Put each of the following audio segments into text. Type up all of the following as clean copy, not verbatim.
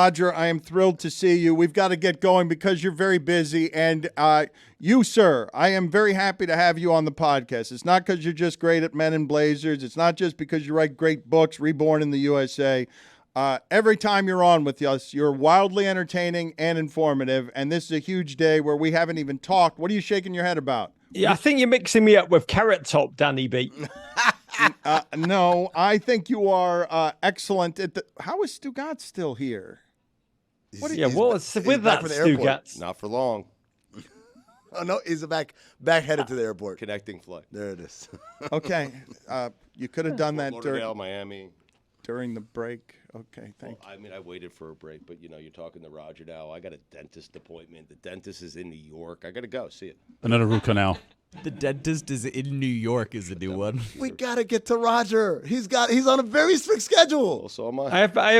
Roger, I am thrilled to see you. We've got to get going because you're very busy. And you, sir, I am very happy to have you on the podcast. It's not because you're just great at Men in Blazers. It's not just because you write great books, Reborn in the USA. Every time you're on with us, you're wildly entertaining and informative. And this is a huge day where we haven't even talked. What are you shaking your head about? Yeah, I think you're mixing me up with Carrot Top, Danny B. No, I think you are excellent at the. How is Stugotz still here? With that, Stugotz? Not for long. Oh, no, he's back headed to the airport. Connecting flight. There it is. Okay. You could have done that Miami. during the break. Okay, thank you. I mean, I waited for a break, but, you're talking to Roger now. I got a dentist appointment. The dentist is in New York. I got to go. See you. Another root canal. The dentist is in New York is a new one. We gotta get to Roger. He's on a very strict schedule. Well, so am I. I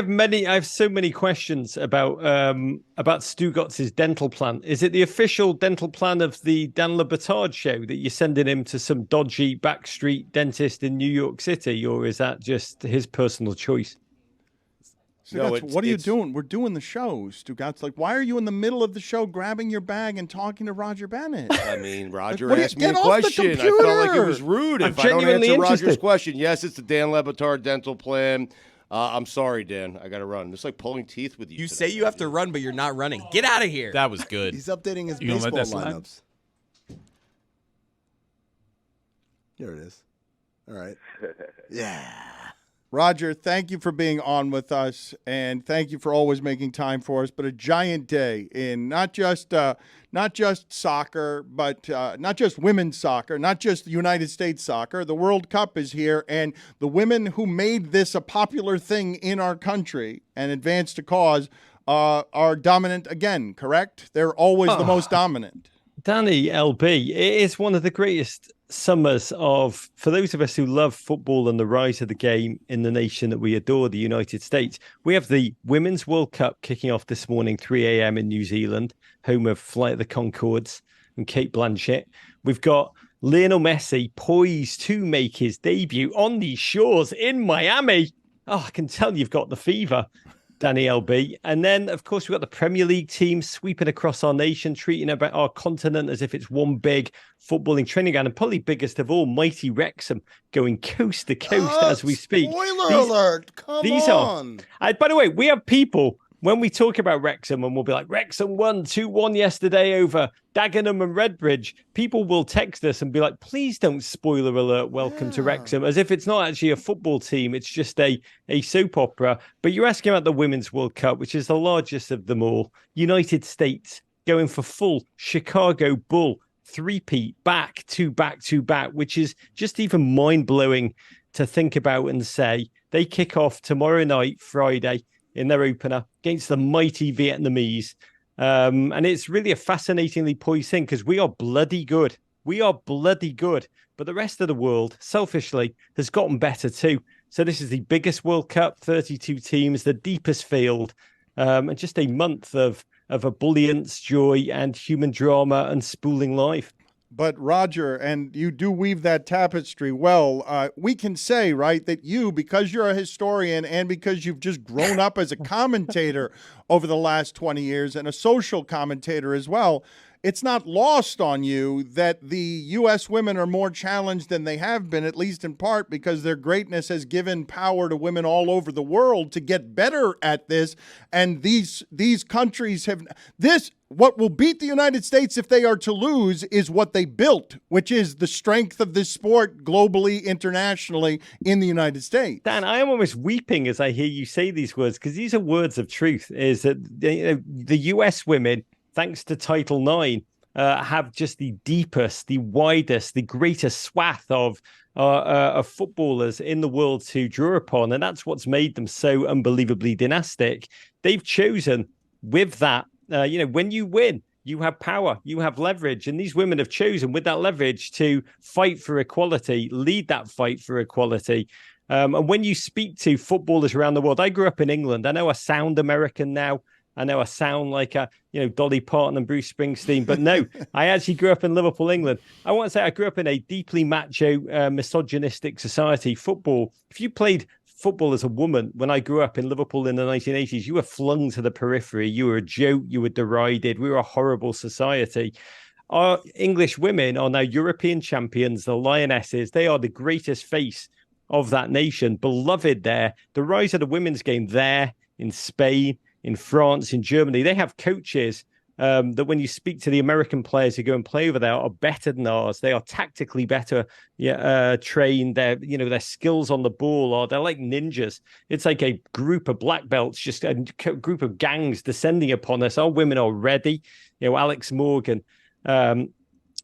have so many questions about Stugotz's dental plan. Is it the official dental plan of the Dan Le Batard Show that you're sending him to some dodgy backstreet dentist in New York City, or is that just his personal choice? Stugotz, what are you doing? We're doing the show, Stugotz. Like, why are you in the middle of the show grabbing your bag and talking to Roger Bennett? I mean, Roger Like, asked me a question. I felt like it was rude if I don't answer Roger's question. Yes, it's the Dan Le Batard dental plan. I'm sorry, Dan. I got to run. It's like pulling teeth with you. You say you have to run, but you're not running. Get out of here. That was good. He's updating his You gonna let baseball that slide? lineups. Here it is. All right. Yeah. Roger, thank you for being on with us, and thank you for always making time for us. But a giant day in not just soccer, but not just women's soccer, not just United States soccer. The World Cup is here, and the women who made this a popular thing in our country and advanced a cause are dominant again. Correct? They're always the most dominant. Danny LB, it is one of the greatest summers for those of us who love football and the rise of the game in the nation that we adore, the United States. We have the Women's World Cup kicking off this morning, 3 a.m. in New Zealand, home of Flight of the Conchords and Kate Blanchett. We've got Lionel Messi poised to make his debut on these shores in Miami. Oh, I can tell you've got the fever, Danny LB. And then, of course, we've got the Premier League team sweeping across our nation, treating about our continent as if it's one big footballing training ground. And probably biggest of all, mighty Wrexham going coast to coast as we speak. Spoiler alert. Come on. By the way, we have people, when we talk about Wrexham, and we'll be like, Wrexham won 2-1 yesterday over Dagenham and Redbridge, people will text us and be like, please don't spoiler alert, welcome to Wrexham, as if it's not actually a football team, it's just a soap opera. But you're asking about the Women's World Cup, which is the largest of them all. United States going for full Chicago Bull three-peat, back to back, which is just even mind-blowing to think about and say. They kick off tomorrow night, Friday, in their opener against the mighty Vietnamese. And it's really a fascinatingly poised thing because we are bloody good. But the rest of the world, selfishly, has gotten better too. So this is the biggest World Cup, 32 teams, the deepest field, and just a month of ebullience, joy, and human drama and spooling life. But Roger, and you do weave that tapestry well, we can say, right, that you, because you're a historian and because you've just grown up as a commentator over the last 20 years and a social commentator as well, it's not lost on you that the U.S. women are more challenged than they have been, at least in part because their greatness has given power to women all over the world to get better at this. And these countries have this. What will beat the United States if they are to lose is what they built, which is the strength of this sport globally, internationally, in the United States. Dan, I am almost weeping as I hear you say these words, because these are words of truth, is that the U.S. women, thanks to Title IX, have just the deepest, the widest, the greatest swath of footballers in the world to draw upon. And that's what's made them so unbelievably dynastic. They've chosen with that, when you win, you have power, you have leverage. And these women have chosen with that leverage to fight for equality, lead that fight for equality. And when you speak to footballers around the world, I grew up in England. I know I sound American now. I know I sound like Dolly Parton and Bruce Springsteen, but no, I actually grew up in Liverpool, England. I want to say I grew up in a deeply macho, misogynistic society. Football, if you played football as a woman. When I grew up in Liverpool in the 1980s, you were flung to the periphery. You were a joke. You were derided. We were a horrible society. Our English women are now European champions, the Lionesses. They are the greatest face of that nation, beloved there. The rise of the women's game there, in Spain, in France, in Germany. They have coaches that when you speak to the American players who go and play over there are better than ours. They are tactically better trained. Their skills on the ball they're like ninjas. It's like a group of black belts, just a group of gangs descending upon us. Our women are ready. Alex Morgan, Megan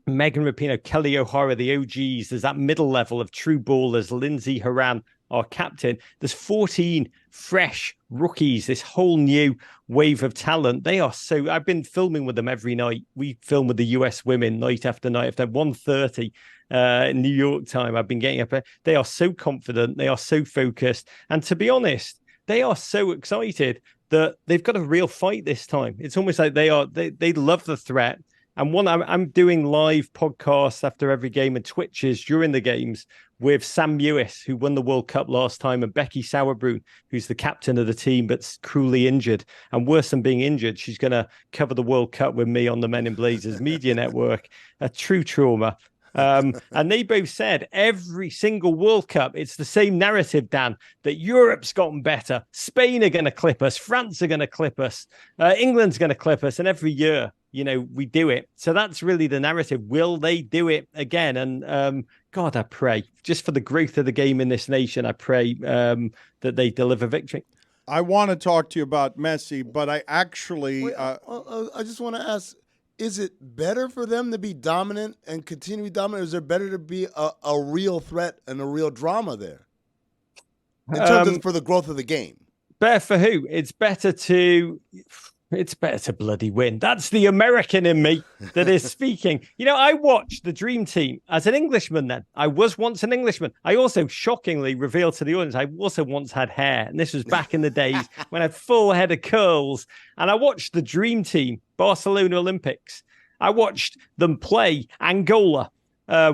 Rapinoe, Kelly O'Hara, the OGs. There's that middle level of true ballers. Lindsay Horan, our captain. There's 14 fresh rookies, this whole new wave of talent. They are so... I've been filming with them every night. We film with the US women night after night. After 1:30 in New York time, I've been getting up. They are so confident. They are so focused. And to be honest, they are so excited that they've got a real fight this time. It's almost like they love the threat. And I'm doing live podcasts after every game and Twitches during the games with Sam Mewis, who won the World Cup last time, and Becky Sauerbrunn, who's the captain of the team but's cruelly injured. And worse than being injured, she's going to cover the World Cup with me on the Men in Blazers media network. A true trauma. And they both said every single World Cup, it's the same narrative, Dan, that Europe's gotten better. Spain are going to clip us. France are going to clip us. England's going to clip us. And every year, we do it. So that's really the narrative. Will they do it again? And God, I pray just for the growth of the game in this nation. I pray that they deliver victory. I want to talk to you about Messi, but I actually... I just want to ask, is it better for them to be dominant and continue to be dominant, or is it better to be a real threat and a real drama there? In terms of for the growth of the game. Better for who? It's better to bloody win. That's the American in me that is speaking. I watched the Dream Team as an Englishman then. I was once an Englishman. I also shockingly revealed to the audience, I also once had hair. And this was back in the days when I had full head of curls. And I watched the Dream Team, Barcelona Olympics. I watched them play Angola.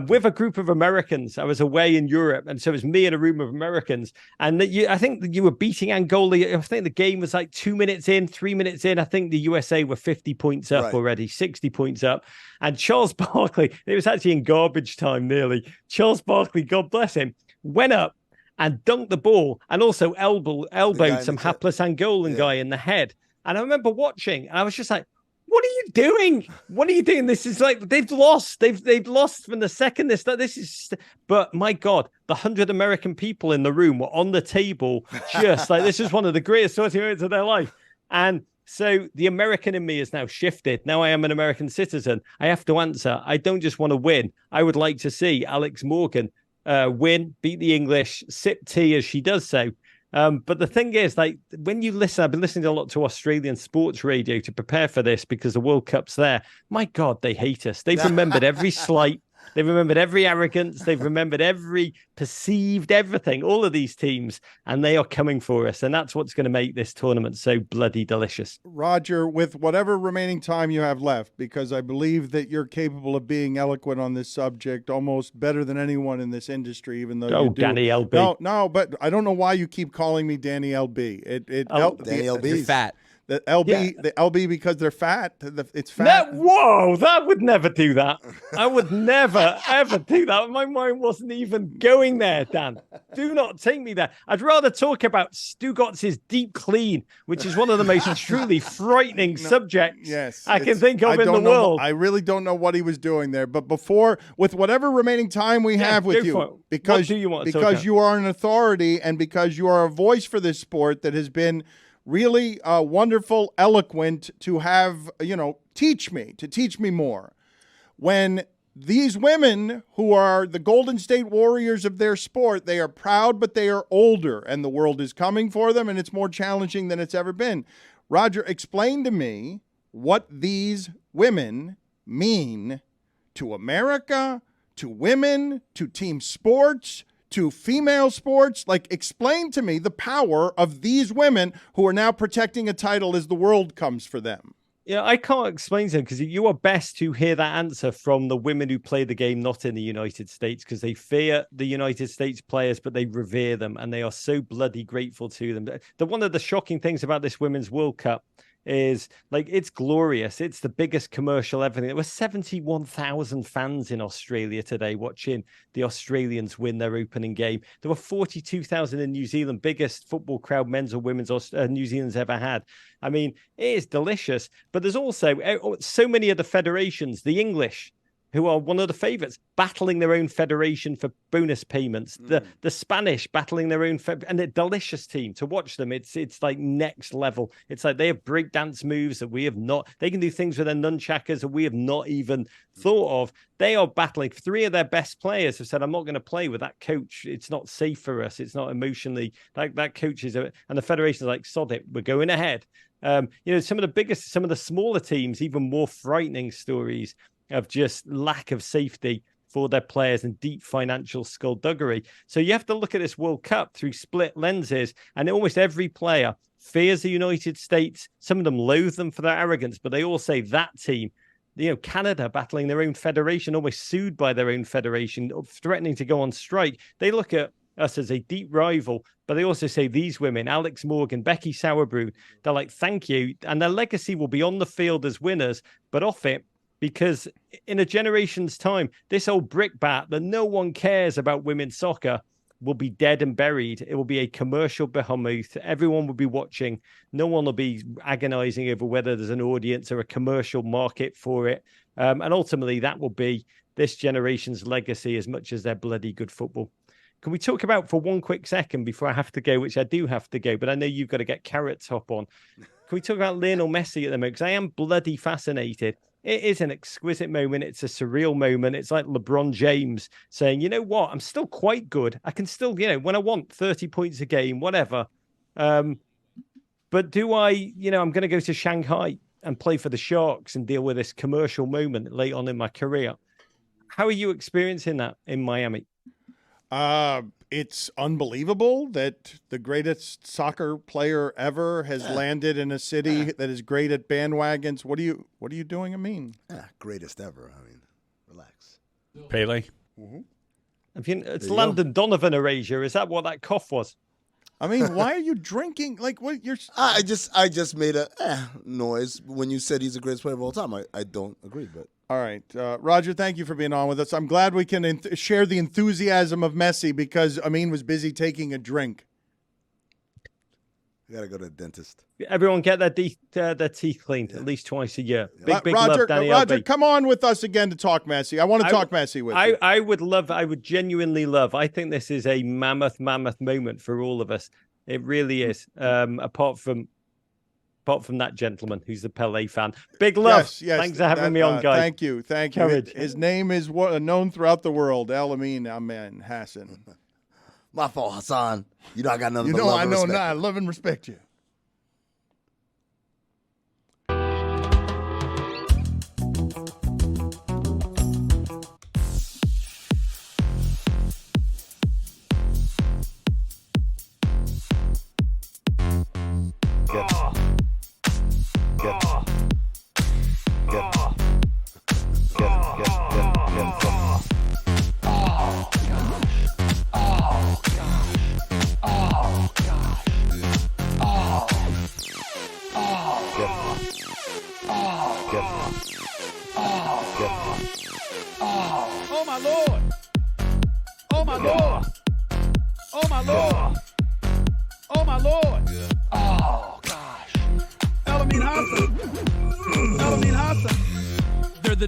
With a group of Americans. I was away in Europe, and so it was me and a room of Americans. And I think that you were beating Angola. I think the game was like 2 minutes in, 3 minutes in. I think the USA were 50 points up already, 60 points up. And Charles Barkley, it was actually in garbage time nearly. Charles Barkley, God bless him, went up and dunked the ball and also elbowed some hapless Angolan guy in the head. And I remember watching, and I was just like, what are you doing? What are you doing? This is like they've lost. They've lost from the second this is. But my God, the 100 American people in the room were on the table, just like this is one of the greatest sporting moments of their life. And so the American in me is now shifted. Now I am an American citizen. I have to answer. I don't just want to win. I would like to see Alex Morgan win, beat the English, sip tea as she does so. But the thing is, like, when you listen, I've been listening a lot to Australian sports radio to prepare for this because the World Cup's there. My God, they hate us. They've remembered every slight. They've remembered every arrogance. They've remembered every perceived everything, all of these teams, and they are coming for us. And that's what's going to make this tournament so bloody delicious. Roger, with whatever remaining time you have left, because I believe that you're capable of being eloquent on this subject almost better than anyone in this industry, even though you do. Danny LB. No, but I don't know why you keep calling me Danny LB. Danny LB. You're fat. The LB because they're fat. It's fat. Whoa, that would never do that. I would never, ever do that. My mind wasn't even going there, Dan. Do not take me there. I'd rather talk about Stugotz's deep clean, which is one of the most truly frightening subjects I can think of in the world. I really don't know what he was doing there. But before, with whatever remaining time we have with you, because you are an authority and because you are a voice for this sport that has been really wonderful, eloquent to have, teach me more. When these women who are the Golden State Warriors of their sport, they are proud, but they are older and the world is coming for them and it's more challenging than it's ever been. Roger, explain to me what these women mean to America, to women, to team sports, to female sports. Like, explain to me the power of these women who are now protecting a title as the world comes for them. Yeah, I can't explain to them because you are best to hear that answer from the women who play the game, not in the United States, because they fear the United States players, but they revere them and they are so bloody grateful to them. One of the shocking things about this Women's World Cup is like it's glorious. It's the biggest commercial ever. There were 71,000 fans in Australia today watching the Australians win their opening game. There were 42,000 in New Zealand, biggest football crowd, men's or women's, New Zealand's ever had. I mean, it is delicious. But there's also so many of the federations, the English, who are one of the favourites, battling their own federation for bonus payments. The Spanish battling their own, and a delicious team to watch them. It's like next level. It's like they have breakdance moves that we have not. They can do things with their nunchakas that we have not even thought of. They are battling. 3 of their best players have said, "I'm not going to play with that coach. It's not safe for us. It's not emotionally like that coach is." And the federation's like, "Sod it, we're going ahead." Some of the biggest, some of the smaller teams, even more frightening stories of just lack of safety for their players and deep financial skullduggery. So you have to look at this World Cup through split lenses, and almost every player fears the United States. Some of them loathe them for their arrogance, but they all say that team, Canada battling their own federation, almost sued by their own federation, threatening to go on strike. They look at us as a deep rival, but they also say these women, Alex Morgan, Becky Sauerbrunn, they're like, thank you. And their legacy will be on the field as winners, but off it, because in a generation's time, this old brickbat that no one cares about women's soccer will be dead and buried. It will be a commercial behemoth. Everyone will be watching. No one will be agonizing over whether there's an audience or a commercial market for it. And ultimately, that will be this generation's legacy as much as their bloody good football. Can we talk about for one quick second before I have to go, which I do have to go, but I know you've got to get Carrot's hop on. Can we talk about Lionel Messi at the moment? Because I am bloody fascinated. It is an exquisite moment. It's a surreal moment. It's like LeBron James saying, you know what? I'm still quite good. I can still, when I want 30 points a game, whatever. But do I, I'm going to go to Shanghai and play for the Sharks and deal with this commercial moment late on in my career. How are you experiencing that in Miami? It's unbelievable that the greatest soccer player ever has landed in a city that is great at bandwagons. What are you doing? Greatest ever. I mean, relax. Pele. Mm-hmm. It's Landon Donovan erasure. Is that what that cough was? I mean, why are you drinking? Like, what you're? I just made a noise when you said he's the greatest player of all time. I don't agree, but. All right. Roger, thank you for being on with us. I'm glad we can share the enthusiasm of Messi because Amin was busy taking a drink. I got to go to the dentist. Everyone get their teeth cleaned at least twice a year. Big Roger, love, Danny Roger, LB. come on with us again to talk Messi. I want to talk Messi with you. I would genuinely love. I think this is a mammoth moment for all of us. It really is. Apart from that gentleman who's the Pele fan. Big love. Yes. Thanks for having me on, guys. Thank you. Courage. His name is known throughout the world. El Amin Amen Hassan. My fault, Hassan. I got nothing but love and respect. I love and respect you. Oh my Lord! Oh my Lord! Oh my Lord! Oh my Lord! Oh gosh! El-Amin Hassan! El-Amin Hassan!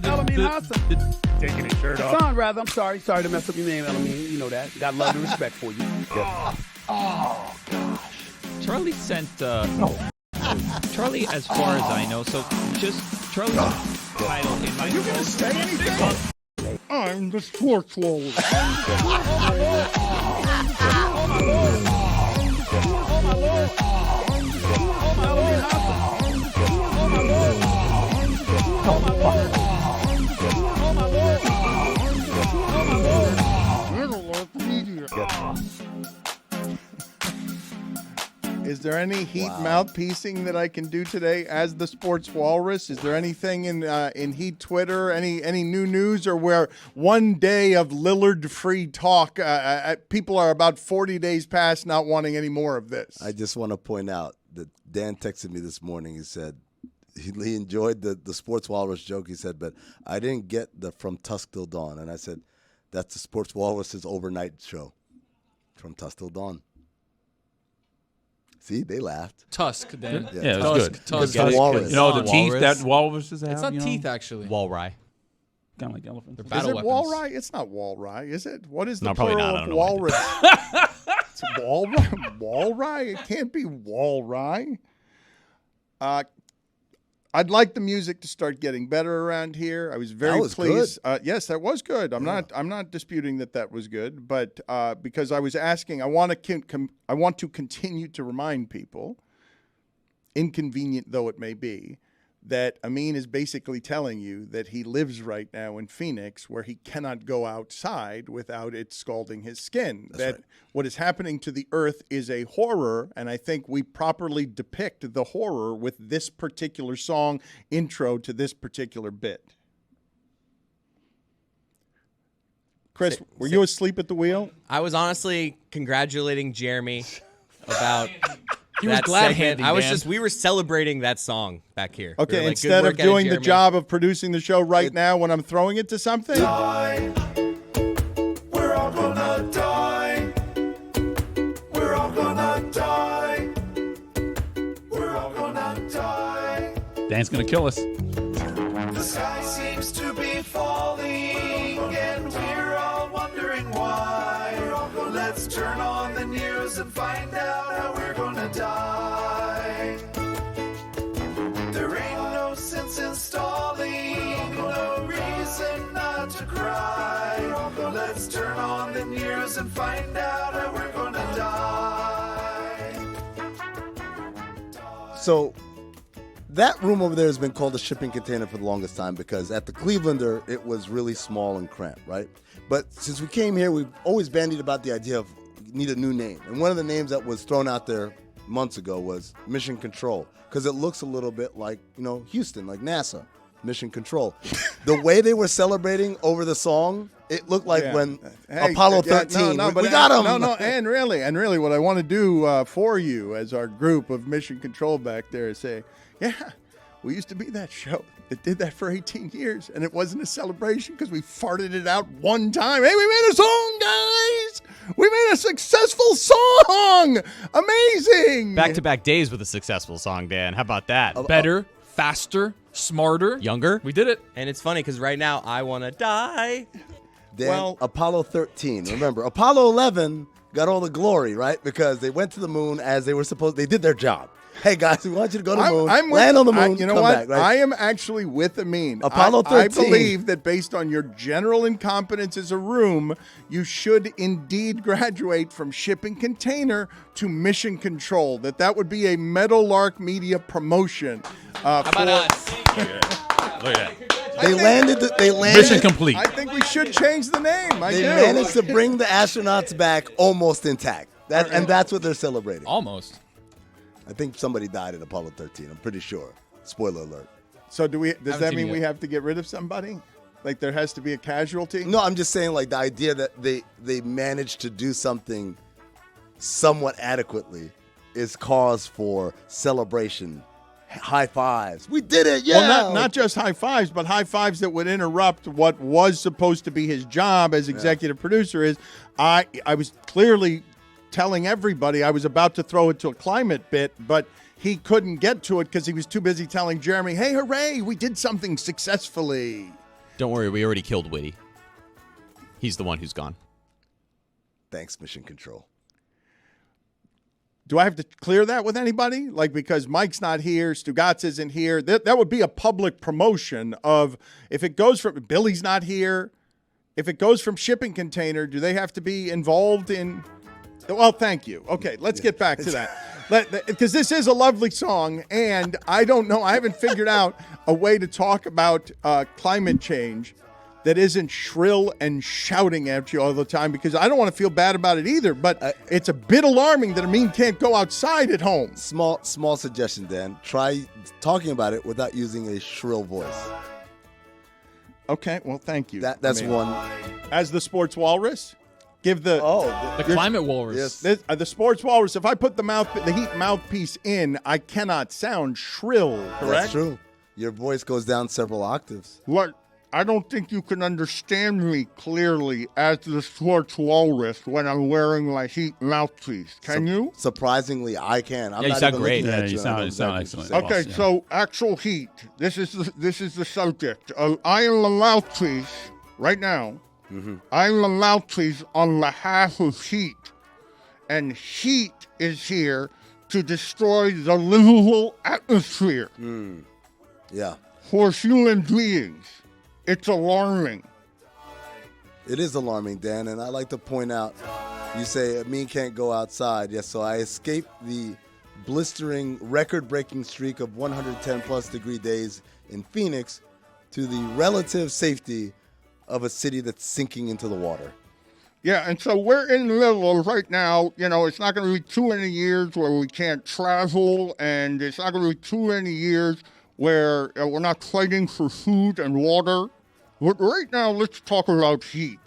El-Amin Hassan! Taking his shirt off. Hassan, rather. I'm sorry to mess up your name, El-Amin. You know that. Got love and respect for you. Oh gosh! Charlie sent Charlie, as far as I know, so just Charlie's title in my. You gonna say anything? I'm the sports lord. Is there any Heat mouthpiecing that I can do today as the sports walrus? Is there anything in Heat Twitter, any new news, or where one day of Lillard-free talk, people are about 40 days past not wanting any more of this? I just want to point out that Dan texted me this morning. He said he enjoyed the sports walrus joke. He said, but I didn't get the from Tusk Till Dawn. And I said, that's the sports walrus's overnight show. From Tusk Till Dawn. See, they laughed. Tusk, Dan. Yeah, it was good. Tusk. It's the walrus. You know the teeth Walrus. that walruses have? It's not you know? teeth, actually. Walrus. Kind of like elephants. They're Is battle it weapons. walrus? It's not walrus, is it? What is the No, probably plural not. I of don't know what walrus? It's walrus. Walrus? It can't be walrus. I'd like the music to start getting better around here. I was very pleased. Yes, that was good. I'm not disputing that was good, but because I was asking, I want to continue to remind people, inconvenient though it may be, that Amin is basically telling you that he lives right now in Phoenix where he cannot go outside without it scalding his skin. That's right. What is happening to the earth is a horror, and I think we properly depict the horror with this particular song intro to this particular bit. Chris, were you asleep at the wheel? I was honestly congratulating Jeremy about He was that glad segment. handing, We were celebrating that song back here. We Okay, were like, instead good of work at it, doing the Jeremy. job of producing the show right now when I'm throwing it to something. We're all gonna die. We're all gonna die. We're all gonna die. Dan's going to kill us. The sky seems to be falling, and we're all wondering why. Let's turn on the news and find out how we're gonna die. There ain't no sense in stalling, no reason not to cry. Let's turn on the news and find out how we're gonna die. So that room over there has been called a shipping container for the longest time because at the Clevelander, it was really small and cramped, right? But since we came here, we've always bandied about the idea of need a new name. And one of the names that was thrown out there months ago was Mission Control because it looks a little bit like, Houston, like NASA, Mission Control. The way they were celebrating over the song, it looked like when Apollo 13, we got him. And really what I want to do for you as our group of Mission Control back there is say, yeah, we used to be that show that did that for 18 years, and it wasn't a celebration because we farted it out one time. Hey, we made a song, guys! We made a successful song! Amazing! Back-to-back days with a successful song, Dan. How about that? Better, faster, smarter. Younger? We did it. And it's funny because right now, I want to die. Dan, Apollo 13. Remember, Apollo 11 got all the glory, right? Because they went to the moon as they were supposed. They did their job. Hey, guys, we want you to go to the moon, land on the moon, you know come what? back, right? I am actually with Amin. Apollo 13. I believe that based on your general incompetence as a room, you should indeed graduate from shipping container to mission control. That would be a Meadowlark Media promotion. How about us? Look at that. They landed. Mission complete. I think we should change the name. They managed to bring the astronauts back almost intact. And that's what they're celebrating. Almost. I think somebody died in Apollo 13. I'm pretty sure. Spoiler alert. So does that mean seen it we yet. have to get rid of somebody? Like there has to be a casualty? No, I'm just saying like the idea that they managed to do something somewhat adequately is cause for celebration. High fives. We did it, yeah. Well, not just high fives, but high fives that would interrupt what was supposed to be his job as executive producer is I was clearly telling everybody I was about to throw it to a climate bit, but he couldn't get to it because he was too busy telling Jeremy, hey, hooray, we did something successfully. Don't worry, we already killed Whitty. He's the one who's gone. Thanks, Mission Control. Do I have to clear that with anybody? Like, because Mike's not here, Stugotz isn't here. That would be a public promotion of, if it goes from, Billy's not here, if it goes from shipping container, do they have to be involved in... Well, thank you. Okay, let's get back to that. Because this is a lovely song, and I don't know, I haven't figured out a way to talk about climate change that isn't shrill and shouting at you all the time, because I don't want to feel bad about it either, but it's a bit alarming that Amin can't go outside at home. Small suggestion, Dan. Try talking about it without using a shrill voice. Okay, well, thank you. That's one. As the sports walrus, give the climate walrus. Yes. The sports walrus. If I put the heat mouthpiece in, I cannot sound shrill. Correct? That's true. Your voice goes down several octaves. Look, I don't think you can understand me clearly as the sports walrus when I'm wearing my heat mouthpiece. Can you? Surprisingly, I can. I'm Yeah, you not sound even great. looking Yeah, at you and I know sound exactly excellent. what you're Okay, saying. so actual heat. This is the subject. I am the mouthpiece right now. I am the mouthpiece on behalf of heat, and heat is here to destroy the livable atmosphere Yeah, for human beings. It's alarming. it is alarming, Dan, and I like to point out, you say Amin can't go outside. Yes, so I escaped the blistering, record-breaking streak of 110-plus degree days in Phoenix to the relative safety of a city that's sinking into the water. Yeah, and so we're in the middle of right now. You know, it's not going to be too many years where we can't travel, and it's not going to be too many years where we're not fighting for food and water. But right now, let's talk about heat.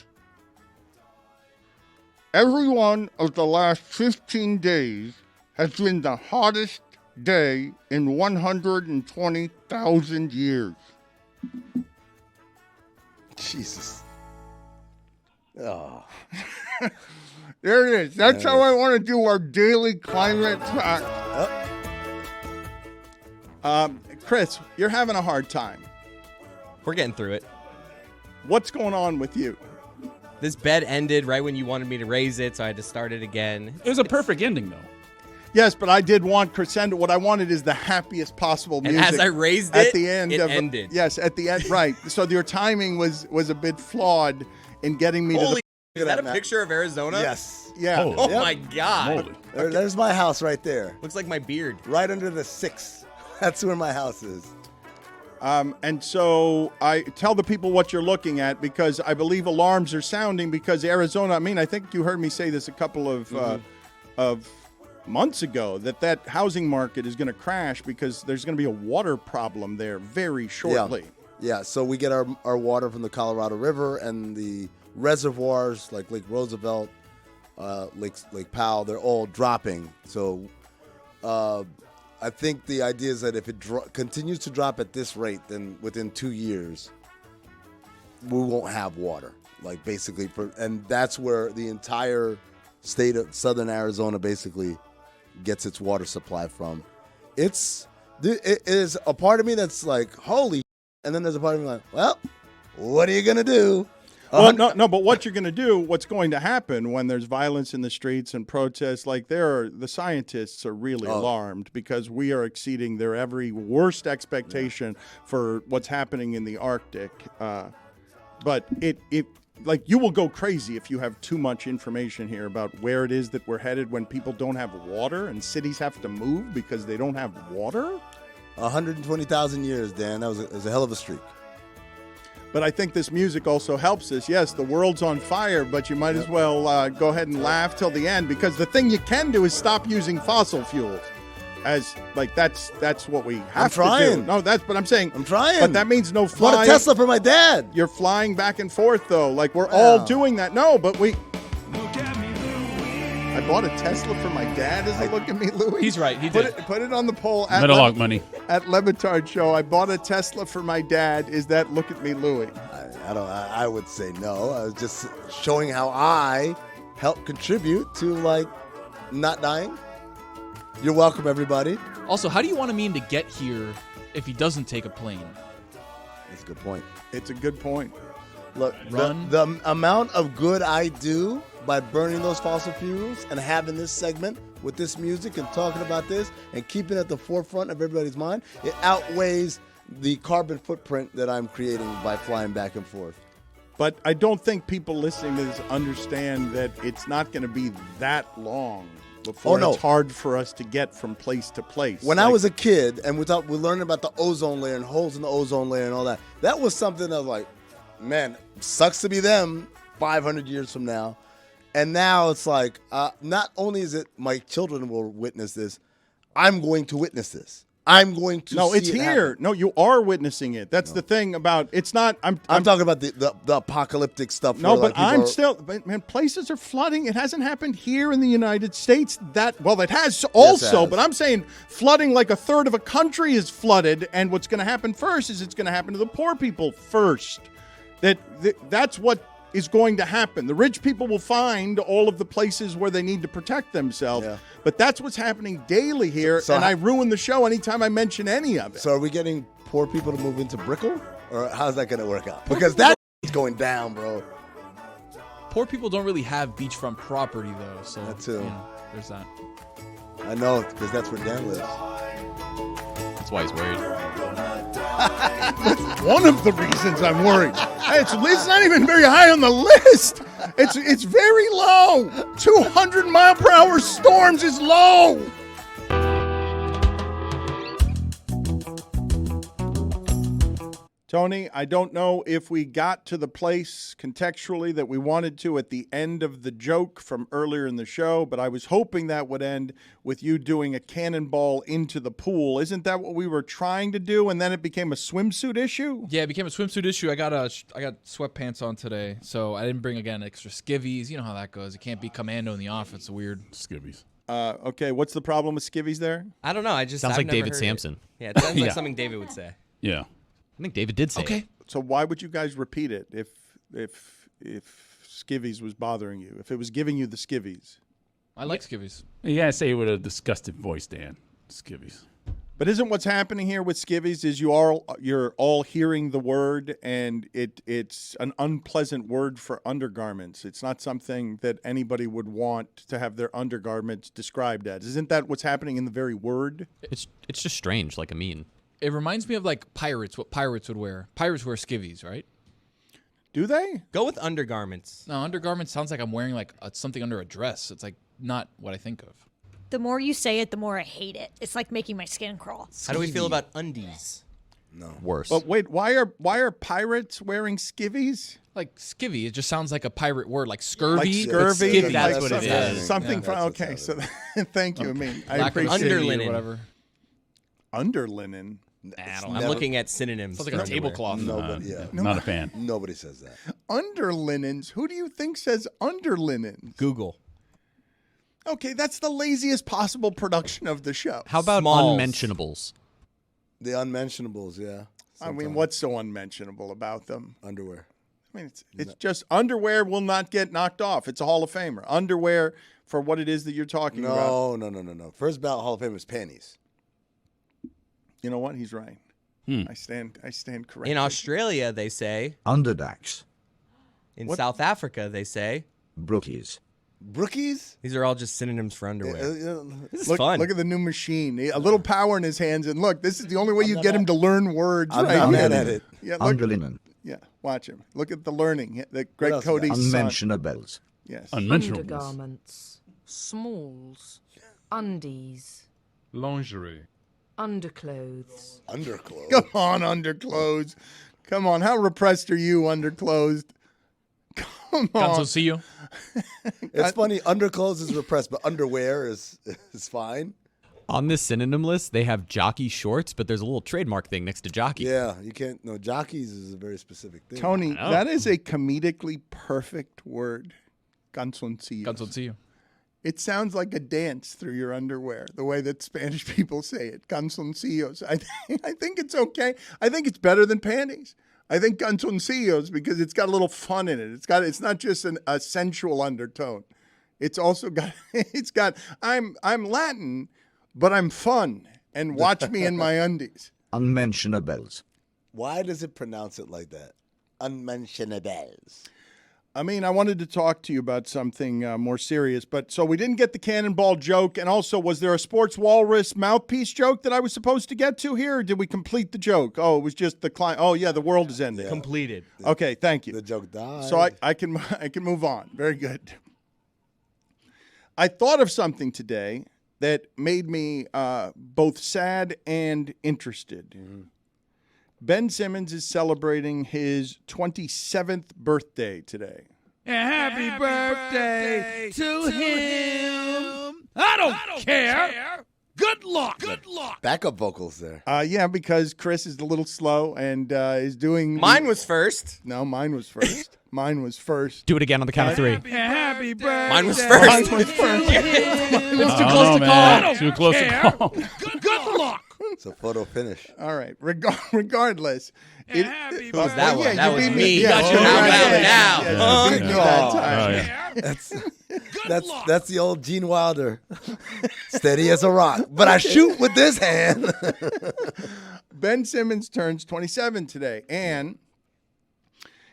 Every one of the last 15 days has been the hottest day in 120,000 years. Jesus. Oh. There it is. That's how I want to do our daily climate track. Chris, you're having a hard time. We're getting through it. What's going on with you? This bed ended right when you wanted me to raise it, so I had to start it again. It was a perfect ending, though. Yes, but I did want crescendo. What I wanted is the happiest possible music. And as I raised at it, the end it of ended. Yes, at the end, right. So your timing was a bit flawed in getting me Holy, to is that a Matt. picture of Arizona? Yes. the. Yeah. Holy. Oh Yep. my God. Holy. There's my house right there. Looks like my beard. Right under the 6. That's where my house is. And so I tell the people what you're looking at, because I believe alarms are sounding, because Arizona, I mean, I think you heard me say this a couple of months ago, that housing market is going to crash because there's going to be a water problem there very shortly. Yeah, so we get our water from the Colorado River, and the reservoirs like Lake Roosevelt, Lake Powell, they're all dropping. So I think the idea is that if it continues to drop at this rate, then within 2 years, we won't have water. Like basically, and that's where the entire state of southern Arizona basically gets its water supply from. It is a part of me that's like, holy, and then there's a part of me like, well, what are you gonna do? Well, no, but what you're going to do, what's going to happen when there's violence in the streets and protests, like the scientists are really alarmed, because we are exceeding their every worst expectation for what's happening in the Arctic. But it like, you will go crazy if you have too much information here about where it is that we're headed when people don't have water and cities have to move because they don't have water. 120,000 years, Dan. That was a hell of a streak. But I think this music also helps us. Yes, the world's on fire, but you might as well go ahead and laugh till the end, because the thing you can do is stop using fossil fuels. As like that's what we have to do. No, that's what I'm saying. I'm trying. But that means no flying. Bought a Tesla for my dad. You're flying back and forth though. Like we're all doing that. No, but we. I bought a Tesla for my dad. Is it Look at Me, Louie? He's right. He did. Put it on the poll at Metalog money. At LeBatard Show. I bought a Tesla for my dad. Is that Look at Me, Louie? I would say no. I was just showing how I help contribute to like not dying. You're welcome, everybody. Also, how do you want Amin to get here if he doesn't take a plane? That's a good point. It's a good point. Look, Run. the amount of good I do by burning those fossil fuels and having this segment with this music and talking about this and keeping it at the forefront of everybody's mind, it outweighs the carbon footprint that I'm creating by flying back and forth. But I don't think people listening to this understand that it's not going to be that long before it's hard for us to get from place to place. When I was a kid and we learned about the ozone layer and holes in the ozone layer and all that, that was something that was like, man, sucks to be them 500 years from now. And now it's like, not only is it my children will witness this, I'm going to witness this. I'm going to. No, see it's it here. happen. No, you are witnessing it. That's the thing about it's not. I'm talking about the apocalyptic stuff. No, where, but I'm still. But man, places are flooding. It hasn't happened here in the United States. It has also. But I'm saying flooding like a third of a country is flooded, and what's going to happen first is it's going to happen to the poor people first. That's what is going to happen. The rich people will find all of the places where they need to protect themselves. Yeah. But that's what's happening daily here, and I ruin the show anytime I mention any of it. So are we getting poor people to move into Brickell? Or how's that going to work out? Because that's going down, bro. Poor people don't really have beachfront property, though. So that too. You know, there's that. I know, because that's where Dan lives. That's why he's worried. That's one of the reasons I'm worried. It's not even very high on the list. It's very low. 200-mile-per-hour storms is low. Tony, I don't know if we got to the place contextually that we wanted to at the end of the joke from earlier in the show, but I was hoping that would end with you doing a cannonball into the pool. Isn't that what we were trying to do, and then it became a swimsuit issue? Yeah, it became a swimsuit issue. I got sweatpants on today, so I didn't bring, again, extra skivvies. You know how that goes. It can't be commando in the office. It's weird. Skivvies. Okay, what's the problem with skivvies there? I don't know. Sounds like David Sampson. Yeah, it sounds like something David would say. Yeah. I think David did say it. So why would you guys repeat it if skivvies was bothering you? If it was giving you the skivvies? I like skivvies. You gotta say it with a disgusted voice, Dan. Skivvies. But isn't what's happening here with skivvies is you're all hearing the word, and it's an unpleasant word for undergarments. It's not something that anybody would want to have their undergarments described as. Isn't that what's happening in the very word? It's just strange, like a meme. It reminds me of like pirates, what pirates would wear. Pirates wear skivvies, right? Do they? Go with undergarments. No, undergarments sounds like I'm wearing like something under a dress. It's like not what I think of. The more you say it, the more I hate it. It's like making my skin crawl. How do we feel about undies? No. Worse. But wait, why are pirates wearing skivvies? Like skivvy, it just sounds like a pirate word, like scurvy. Like scurvy, skivvy, that's what it is. Something from okay. So thank you. I mean, I Black appreciate underlinen. or whatever. Underlinen. I'm looking at synonyms. Sounds like a tablecloth. Nobody, Not a fan. Nobody says that. Underlinens. Who do you think says underlinens? Google. Okay, that's the laziest possible production of the show. How about Smalls. unmentionables? The unmentionables, yeah. I mean, what's so unmentionable about them? Underwear. I mean, it's just underwear will not get knocked off. It's a Hall of Famer. Underwear for what it is that you're talking about. No. First ballot Hall of Fame is panties. You know what? He's right. I stand corrected. In Australia, they say. Underdacks. In South Africa, they say. Brookies. Brookies? These are all just synonyms for underwear. This is look, fun. Look at the new machine. A little power in his hands, and look, this is the only way you get him to learn words. I'm not mad at it. Yeah, look, Underlinen. yeah, watch him. Look at the learning. The Greg Cody's son. Unmentionables. Yes. Unmentionables. Undergarments. Smalls. Undies. Lingerie. Underclothes. Underclothes. Come on, underclothes. Come on, how repressed are you, underclothes? Come on. Calzoncillo. It's funny, underclothes is repressed, but underwear is fine. On this synonym list, they have jockey shorts, but there's a little trademark thing next to jockey. Yeah, you can't. No, jockeys is a very specific thing. Tony, that is a comedically perfect word. Calzoncillos. Calzoncillo. It sounds like a dance through your underwear, the way that Spanish people say it. Calzoncillos. I think it's okay. I think it's better than panties. I think calzoncillos because it's got a little fun in it. It's not just a sensual undertone. It's also got I'm Latin, but I'm fun, and watch me in my undies. Unmentionables. Why does it pronounce it like that? Unmentionables. I mean, I wanted to talk to you about something more serious, but so we didn't get the cannonball joke, and also, was there a sports walrus mouthpiece joke that I was supposed to get to here, or did we complete the joke? Oh, it was just the client. Oh, yeah, the world is ending. Completed. Okay, thank you. The joke died. So I can move on. Very good. I thought of something today that made me both sad and interested. Ben Simmons is celebrating his 27th birthday today. Happy birthday to him. I don't care. Good luck. Good luck. Backup vocals there. Yeah, because Chris is a little slow and is doing. Mine was first. No, mine was first. Mine was first. Do it again on the count of three. Happy birthday. Mine was first. Mine was first. It's too close to call. Too close to call. Good luck. It's a photo finish. All right. Regardless. Who was that one? That was me. Yeah, How about now? Yeah, you beat me that time. That's the old Gene Wilder. Steady as a rock. But I shoot with this hand. Ben Simmons turns 27 today, and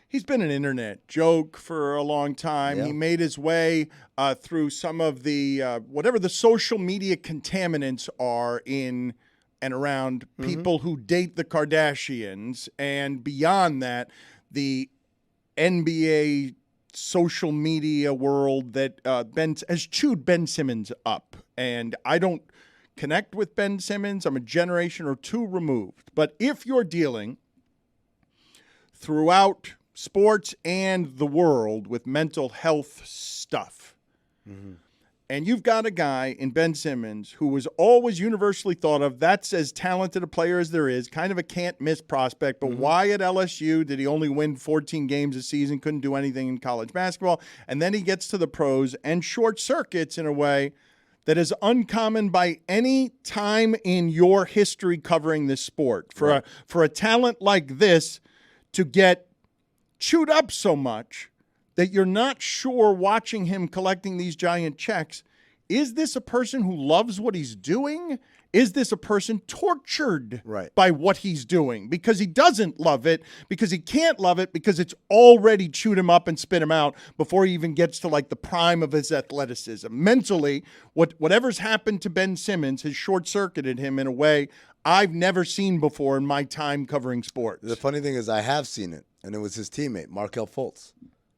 he's been an internet joke for a long time. Yeah. He made his way through some of the whatever the social media contaminants are in and around people who date the Kardashians, and beyond that, the NBA social media world that has chewed Ben Simmons up. And I don't connect with Ben Simmons. I'm a generation or two removed. But if you're dealing throughout sports and the world with mental health stuff, and you've got a guy in Ben Simmons who was always universally thought of, that's as talented a player as there is, kind of a can't-miss prospect, but why at LSU did he only win 14 games a season, couldn't do anything in college basketball, and then he gets to the pros and short circuits in a way that is uncommon by any time in your history covering this sport. For a talent like this to get chewed up so much that you're not sure watching him collecting these giant checks, is this a person who loves what he's doing? Is this a person tortured by what he's doing? Because he doesn't love it, because he can't love it, because it's already chewed him up and spit him out before he even gets to like the prime of his athleticism. Mentally, whatever's happened to Ben Simmons has short-circuited him in a way I've never seen before in my time covering sports. The funny thing is I have seen it, and it was his teammate, Markelle Fultz.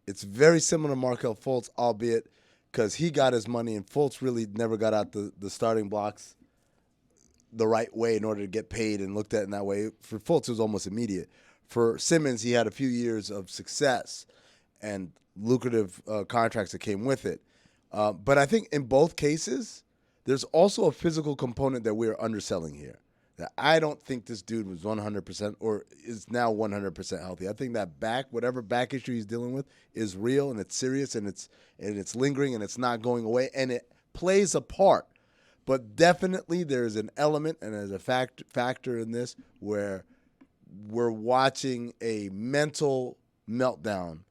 It's very similar to Markelle Fultz, albeit because he got his money and Fultz really never got out the starting blocks the right way in order to get paid and looked at in that way. For Fultz, it was almost immediate. For Simmons, he had a few years of success and lucrative contracts that came with it. But I think in both cases, there's also a physical component that we're underselling here. That I don't think this dude was 100% or is now 100% healthy. I think that whatever back issue he's dealing with is real and it's serious and it's lingering and it's not going away and it plays a part. But definitely there's an element and there's a factor in this where we're watching a mental meltdown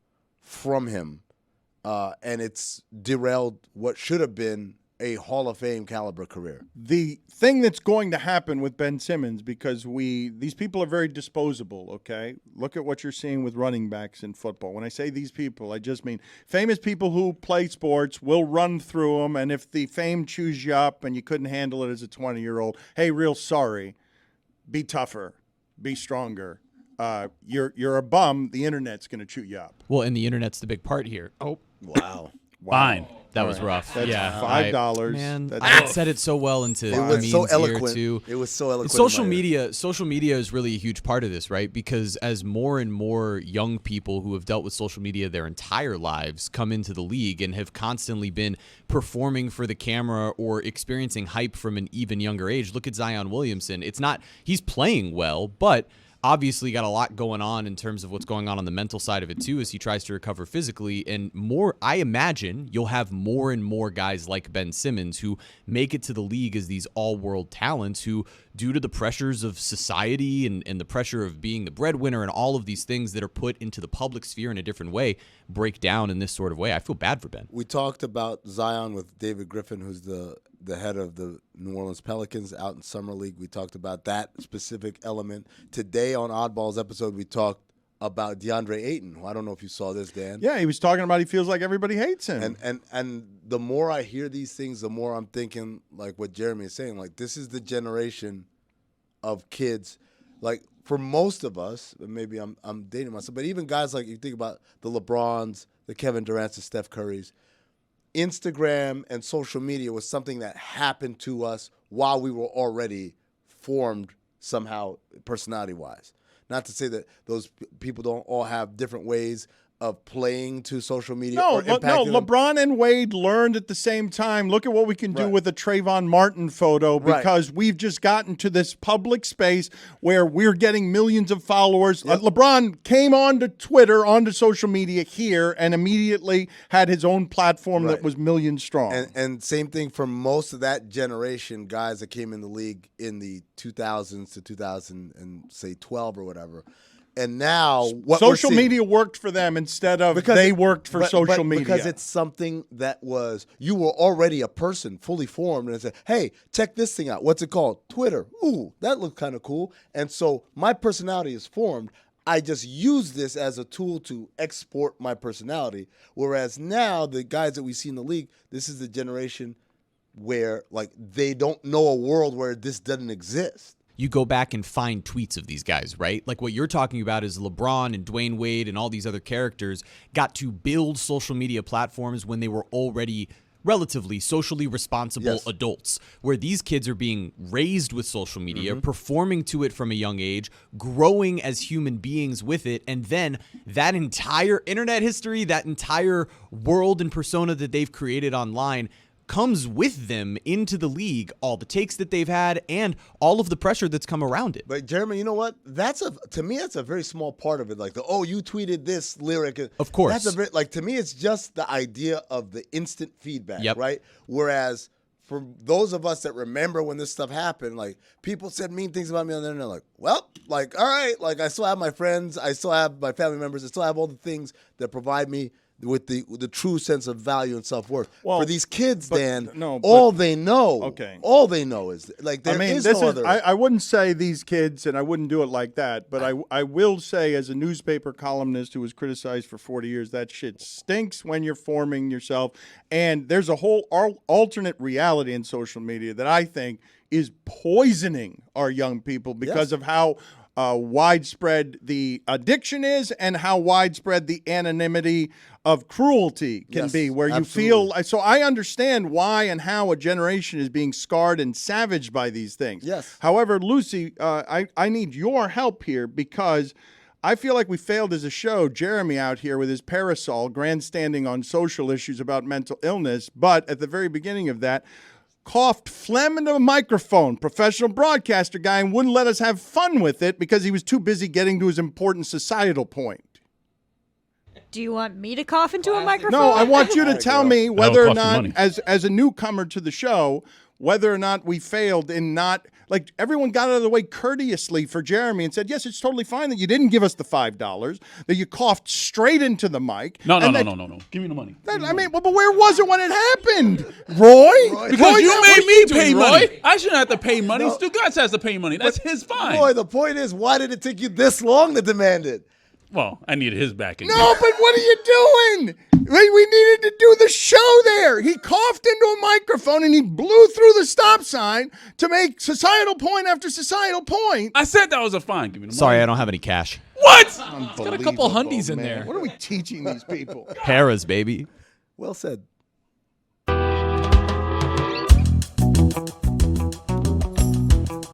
from him, and it's derailed what should have been a Hall of Fame caliber career. The thing that's going to happen with Ben Simmons, because these people are very disposable, okay? Look at what you're seeing with running backs in football. When I say these people, I just mean famous people who play sports will run through them, and if the fame chews you up and you couldn't handle it as a 20-year-old, hey, real sorry. Be tougher. Be stronger. You're a bum. The internet's going to chew you up. Well, and the internet's the big part here. Oh, wow. Fine. That was rough. That's yeah, $5. Man, That's I said it so well into it was so eloquent. Too. It was so eloquent. Social media is really a huge part of this, right? Because as more and more young people who have dealt with social media their entire lives come into the league and have constantly been performing for the camera or experiencing hype from an even younger age. Look at Zion Williamson. He's playing well, but obviously got a lot going on in terms of what's going on the mental side of it too as he tries to recover physically. And I imagine you'll have more and more guys like Ben Simmons who make it to the league as these all-world talents who, due to the pressures of society and the pressure of being the breadwinner and all of these things that are put into the public sphere in a different way, break down in this sort of way. I feel bad for Ben. We talked about Zion with David Griffin, who's the head of the New Orleans Pelicans out in Summer League. We talked about that specific element. Today on Oddballs episode, we talked about DeAndre Ayton, who I don't know if you saw this, Dan. Yeah, he was talking about he feels like everybody hates him. And the more I hear these things, the more I'm thinking, like what Jeremy is saying, like this is the generation of kids. Like for most of us, maybe I'm dating myself, but even guys like you think about the LeBrons, the Kevin Durant's, the Steph Curry's, Instagram and social media was something that happened to us while we were already formed somehow personality-wise. Not to say that those people don't all have different ways of playing to social media. No, or impacting them. LeBron and Wade learned at the same time. Look at what we can do with a Trayvon Martin photo because we've just gotten to this public space where we're getting millions of followers. LeBron came onto Twitter, onto social media here, and immediately had his own platform that was millions strong. And same thing for most of that generation, guys that came in the league in the 2000s to 2012 or whatever. And now what social media worked for them instead of they worked for social media. Because it's something that was, you were already a person fully formed and said, hey, check this thing out. What's it called? Twitter. Ooh, that looks kind of cool. And so my personality is formed. I just use this as a tool to export my personality. Whereas now the guys that we see in the league, this is the generation where like they don't know a world where this doesn't exist. You go back and find tweets of these guys, right? Like what you're talking about is LeBron and Dwayne Wade and all these other characters got to build social media platforms when they were already relatively socially responsible adults, where these kids are being raised with social media, performing to it from a young age, growing as human beings with it, and then that entire internet history, that entire world and persona that they've created online comes with them into the league, all the takes that they've had and all of the pressure that's come around it. But Jeremy, you know what? To me, that's a very small part of it. Like you tweeted this lyric. Of course. To me, it's just the idea of the instant feedback, right? Whereas for those of us that remember when this stuff happened, like people said mean things about me on the internet, like, well, like, all right, like I still have my friends, I still have my family members, I still have all the things that provide me with the true sense of value and self-worth. For these kids, Dan, all they know is like there is no other. I wouldn't say these kids, and I wouldn't do it like that, but I will say as a newspaper columnist who was criticized for 40 years, that shit stinks when you're forming yourself. And there's a whole alternate reality in social media that I think is poisoning our young people because of how widespread the addiction is and how widespread the anonymity of cruelty can be, where you feel. So I understand why and how a generation is being scarred and savaged by these things. Yes. However, Lucy, I need your help here because I feel like we failed as a show. Jeremy out here with his parasol grandstanding on social issues about mental illness, but at the very beginning of that, coughed phlegm into a microphone, professional broadcaster guy, and wouldn't let us have fun with it because he was too busy getting to his important societal point. Do you want me to cough into a microphone? No, I want you to tell me whether or not, as a newcomer to the show, whether or not we failed in not, like, everyone got out of the way courteously for Jeremy and said, yes, it's totally fine that you didn't give us the $5, that you coughed straight into the mic. No. Give me the money. But where was it when it happened? Roy? Because you made me pay money. I shouldn't have to pay money. Stugotz has to pay money. That's his fine. Roy, the point is, why did it take you this long to demand it? Well, I needed his backing. No, but what are you doing? We needed to do the show there. He coughed into a microphone and he blew through the stop sign to make societal point after societal point. I said that was a fine. Give me the money. Sorry, I don't have any cash. What? It's got a couple hundies in there. What are we teaching these people? Harrah's, baby. Well said.